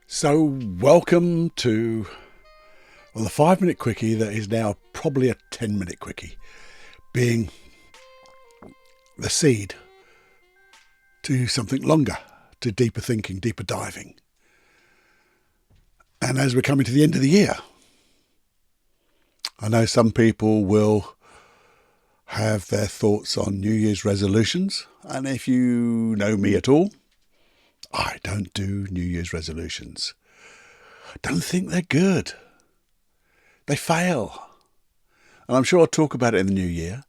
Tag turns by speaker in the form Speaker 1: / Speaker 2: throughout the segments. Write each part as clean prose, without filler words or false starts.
Speaker 1: So welcome to the 5 minute quickie that is now probably a 10 minute quickie, being the seed to something longer, to deeper thinking, deeper diving. And as we're coming to the end of the year, I know some people will have their thoughts on New Year's resolutions. And if you know me at all, I don't do New Year's resolutions. Don't think they're good. They fail. And I'm sure I'll talk about it in the new year.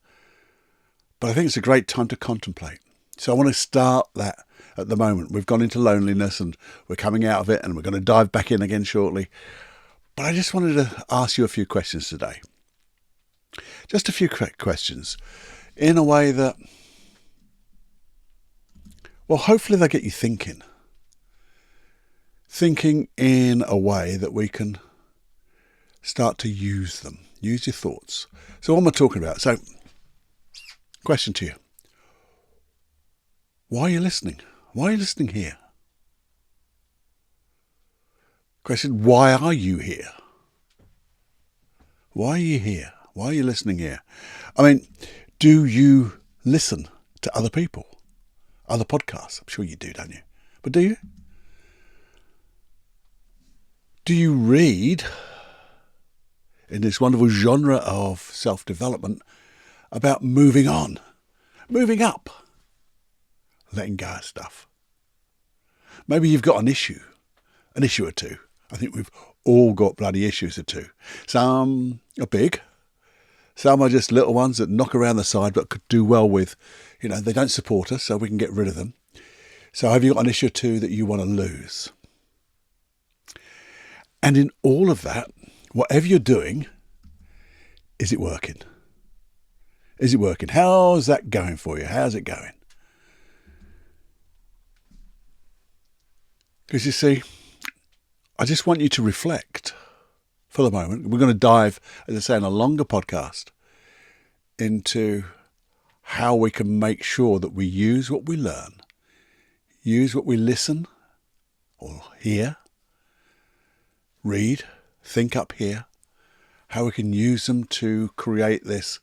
Speaker 1: But I think it's a great time to contemplate. So I want to start that at the moment. We've gone into loneliness and we're coming out of it and we're going to dive back in again shortly. But I just wanted to ask you a few questions today. Just a few questions in a way that, well, hopefully they'll get you thinking. Thinking in a way that we can start to use them. Use your thoughts. So what am I talking about? So, question to you. Why are you listening? Why are you listening here? Question, why are you here? Why are you here? Why are you listening here? I mean, do you listen to other people? Other podcasts? I'm sure you do, don't you? But do you? Do you read in this wonderful genre of self-development about moving on, moving up, letting go of stuff? Maybe you've got an issue or two. I think we've all got bloody issues or two. Some are big. Some are just little ones that knock around the side but could do well with, they don't support us, so we can get rid of them. So have you got an issue or two that you want to lose? And in all of that, whatever you're doing, is it working? Is it working? How's that going for you? How's it going? Because you see, I just want you to reflect for the moment. We're going to dive, as I say, in a longer podcast into how we can make sure that we use what we learn, use what we listen or hear, read, think up here, how we can use them to create this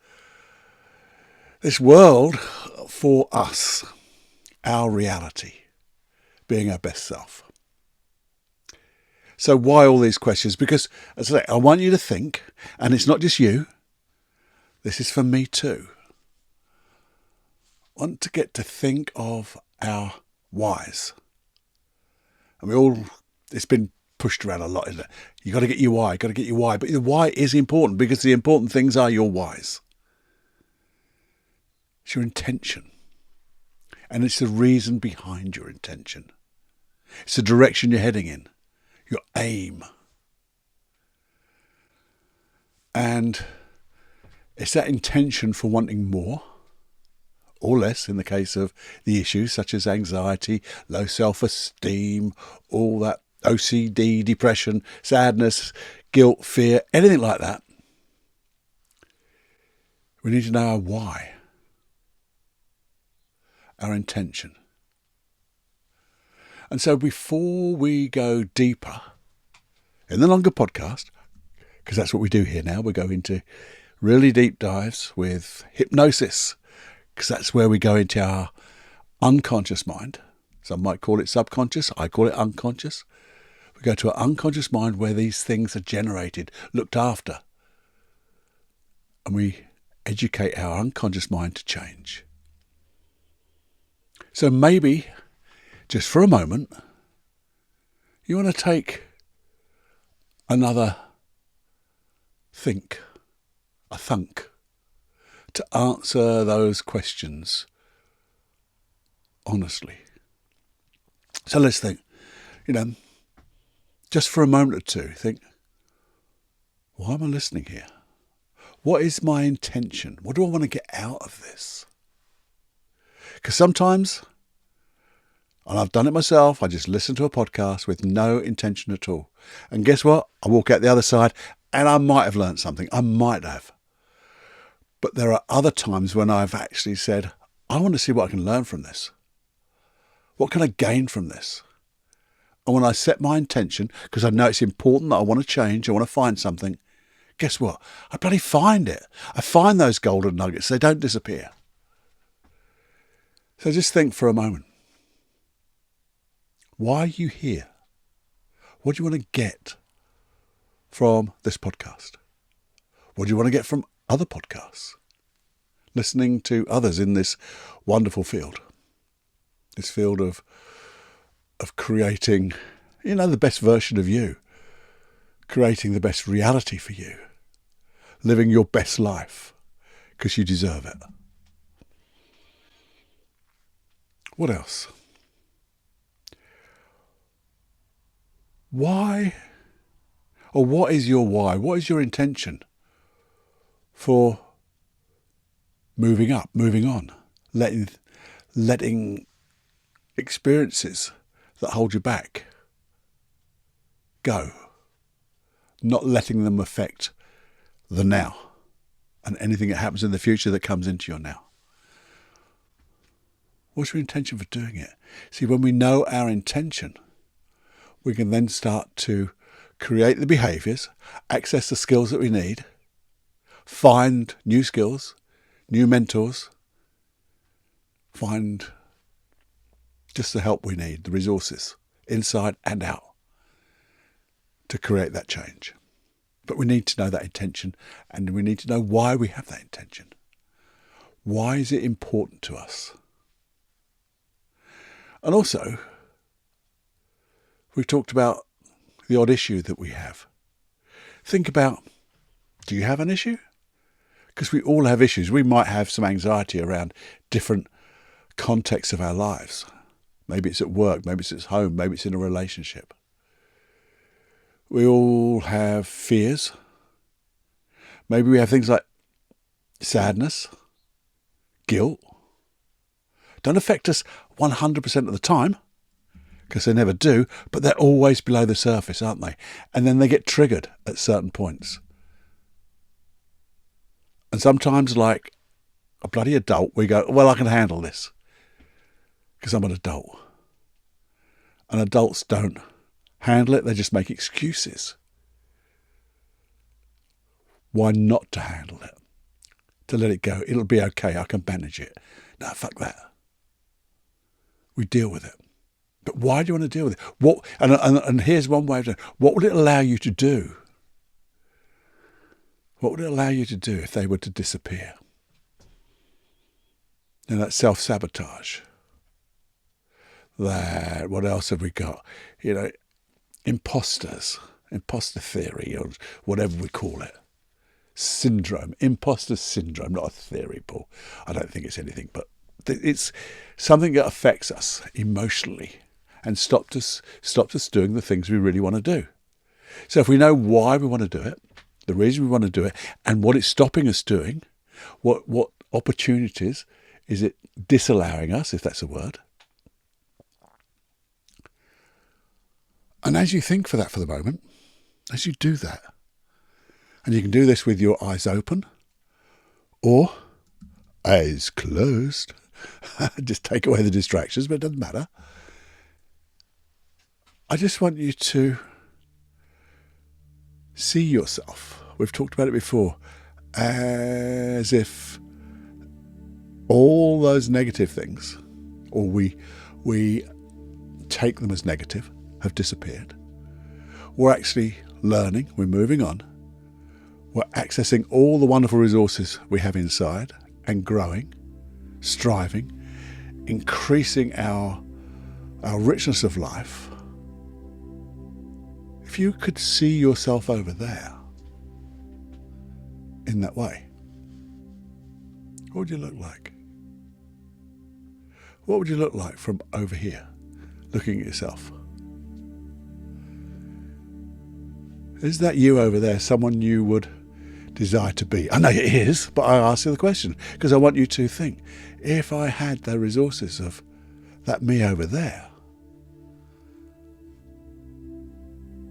Speaker 1: world for us, our reality, being our best self. So why all these questions? Because, as I say, I want you to think, and it's not just you, this is for me too. I want to get to think of our whys. And it's been pushed around a lot, isn't it? You got to get your why, But the why is important because the important things are your whys. It's your intention. And it's the reason behind your intention. It's the direction you're heading in. Your aim. And it's that intention for wanting more or less in the case of the issues such as anxiety, low self-esteem, all that OCD, depression, sadness, guilt, fear, anything like that. We need to know our why, our intention. And so before we go deeper in the longer podcast, because that's what we do here now, we go into really deep dives with hypnosis, because that's where we go into our unconscious mind. Some might call it subconscious, I call it unconscious. We go to our unconscious mind where these things are generated, looked after. And we educate our unconscious mind to change. So maybe, just for a moment, you want to take another a thunk, to answer those questions honestly. So let's think, just for a moment or two, think, why am I listening here? What is my intention? What do I want to get out of this? Because sometimes, and I've done it myself, I just listen to a podcast with no intention at all. And guess what? I walk out the other side and I might have learned something. I might have. But there are other times when I've actually said, I want to see what I can learn from this. What can I gain from this? And when I set my intention, because I know it's important that I want to change, I want to find something, guess what? I bloody find it. I find those golden nuggets. They don't disappear. So just think for a moment. Why are you here? What do you want to get from this podcast? What do you want to get from other podcasts? Listening to others in this wonderful field. This field of creating, the best version of you. Creating the best reality for you. Living your best life. Because you deserve it. What else? Why, or what is your why? What is your intention for moving up, moving on, letting experiences that hold you back go, not letting them affect the now and anything that happens in the future that comes into your now? What's your intention for doing it? See, when we know our intention, we can then start to create the behaviours, access the skills that we need, find new skills, new mentors, find just the help we need, the resources, inside and out, to create that change. But we need to know that intention, and we need to know why we have that intention. Why is it important to us? And also, we've talked about the odd issue that we have. Think about, do you have an issue? Because we all have issues. We might have some anxiety around different contexts of our lives. Maybe it's at work, maybe it's at home, maybe it's in a relationship. We all have fears. Maybe we have things like sadness, guilt. Don't affect us 100% of the time, because they never do, but they're always below the surface, aren't they? And then they get triggered at certain points. And sometimes, like a bloody adult, we go, well, I can handle this because I'm an adult. And adults don't handle it, they just make excuses. Why not to handle it? To let it go. It'll be okay, I can manage it. No, fuck that. We deal with it. But why do you want to deal with it? And here's one way of doing it. What would it allow you to do? What would it allow you to do if they were to disappear? And that self-sabotage. That, what else have we got? Imposter theory, or whatever we call it. Syndrome, imposter syndrome, not a theory, Paul. I don't think it's anything, but it's something that affects us emotionally and stops us doing the things we really want to do. So if we know why we want to do it, the reason we want to do it, and what it's stopping us doing, what opportunities is it disallowing us, if that's a word. And as you think for that for the moment, as you do that, and you can do this with your eyes open or eyes closed, just take away the distractions, but it doesn't matter. I just want you to see yourself, we've talked about it before, as if all those negative things, or we take them as negative, have disappeared. We're actually learning, we're moving on, we're accessing all the wonderful resources we have inside and growing, striving, increasing our richness of life. If you could see yourself over there in that way, what would you look like? What would you look like from over here, looking at yourself? Is that you over there, someone you would desire to be? I know it is, but I ask you the question because I want you to think, if I had the resources of that me over there,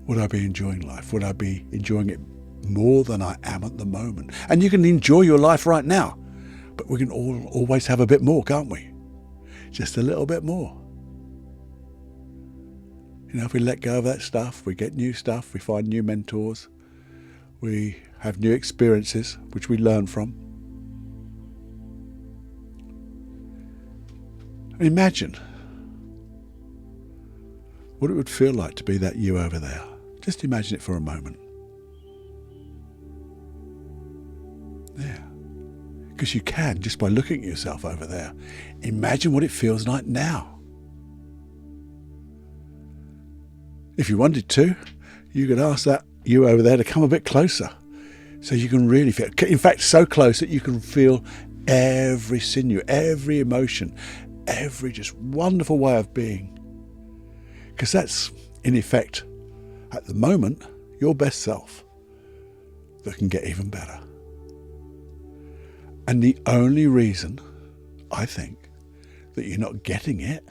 Speaker 1: would I be enjoying life? Would I be enjoying it more than I am at the moment? And you can enjoy your life right now, but we can always have a bit more, can't we? Just a little bit more. If we let go of that stuff, we get new stuff, we find new mentors, we have new experiences which we learn from. And imagine what it would feel like to be that you over there. Just imagine it for a moment. Yeah. Because you can, just by looking at yourself over there. Imagine what it feels like now. If you wanted to, you could ask that you over there to come a bit closer. So you can really feel, in fact, so close that you can feel every sinew, every emotion, every just wonderful way of being. Because that's, in effect, at the moment, your best self that can get even better. And the only reason, I think, that you're not getting it,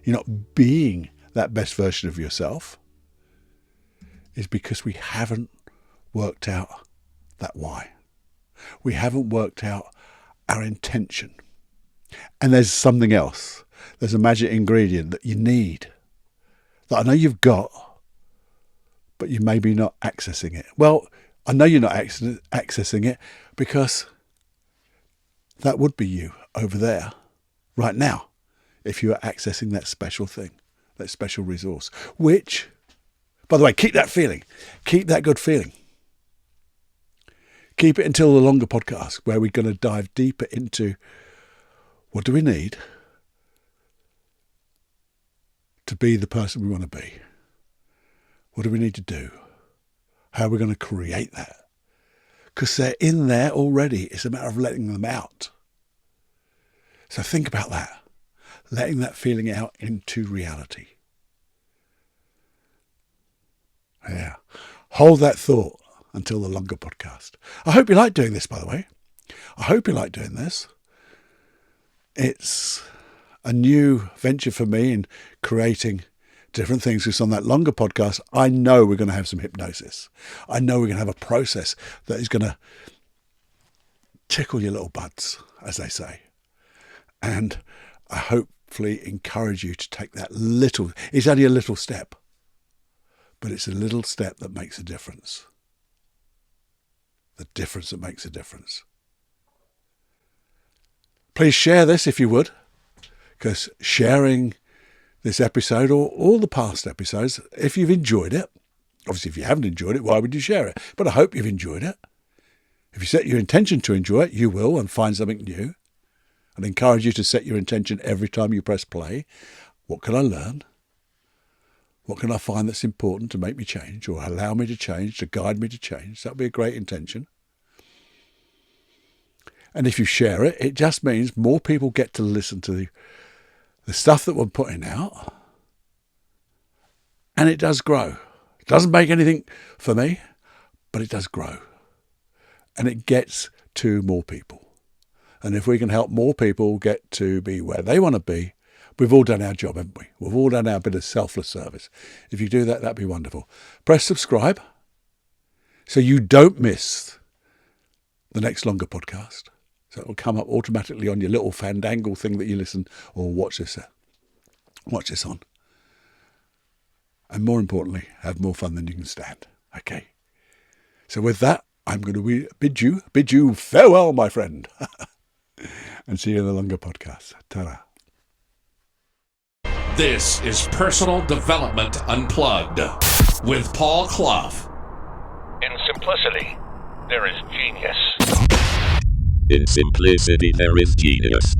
Speaker 1: you're not being that best version of yourself, is because we haven't worked out that why. We haven't worked out our intention. And there's something else. There's a magic ingredient that you need, that I know you've got, but you may be not accessing it. Well, I know you're not accessing it because that would be you over there right now if you are accessing that special thing, that special resource, which, by the way, keep that feeling. Keep that good feeling. Keep it until the longer podcast where we're going to dive deeper into what do we need to be the person we want to be? What do we need to do? How are we going to create that? Because they're in there already. It's a matter of letting them out. So think about that. Letting that feeling out into reality. Yeah. Hold that thought until the longer podcast. I hope you like doing this, by the way. I hope you like doing this. It's a new venture for me in creating different things. Because on that longer podcast, I know we're going to have some hypnosis. I know we're going to have a process that is going to tickle your little buds, as they say. And I hopefully encourage you to take that little, it's only a little step, but it's a little step that makes a difference. The difference that makes a difference. Please share this if you would, because sharing this episode or all the past episodes, if you've enjoyed it, obviously if you haven't enjoyed it, why would you share it? But I hope you've enjoyed it. If you set your intention to enjoy it, you will, and find something new. I'd encourage you to set your intention every time you press play. What can I learn? What can I find that's important to make me change or allow me to change, to guide me to change? That would be a great intention. And if you share it, it just means more people get to listen to the stuff that we're putting out. And it does grow. It doesn't make anything for me, but it does grow. And it gets to more people. And if we can help more people get to be where they want to be, we've all done our job, haven't we? We've all done our bit of selfless service. If you do that, that'd be wonderful. Press subscribe so you don't miss the next longer podcast. So it will come up automatically on your little fandangle thing that you listen or watch this on. And more importantly, have more fun than you can stand. Okay. So with that, I'm going to bid you farewell, my friend. And see you in the longer podcast. Ta-da.
Speaker 2: This is Personal Development Unplugged with Paul Clough.
Speaker 3: In simplicity, there is genius.
Speaker 4: In simplicity, there is genius.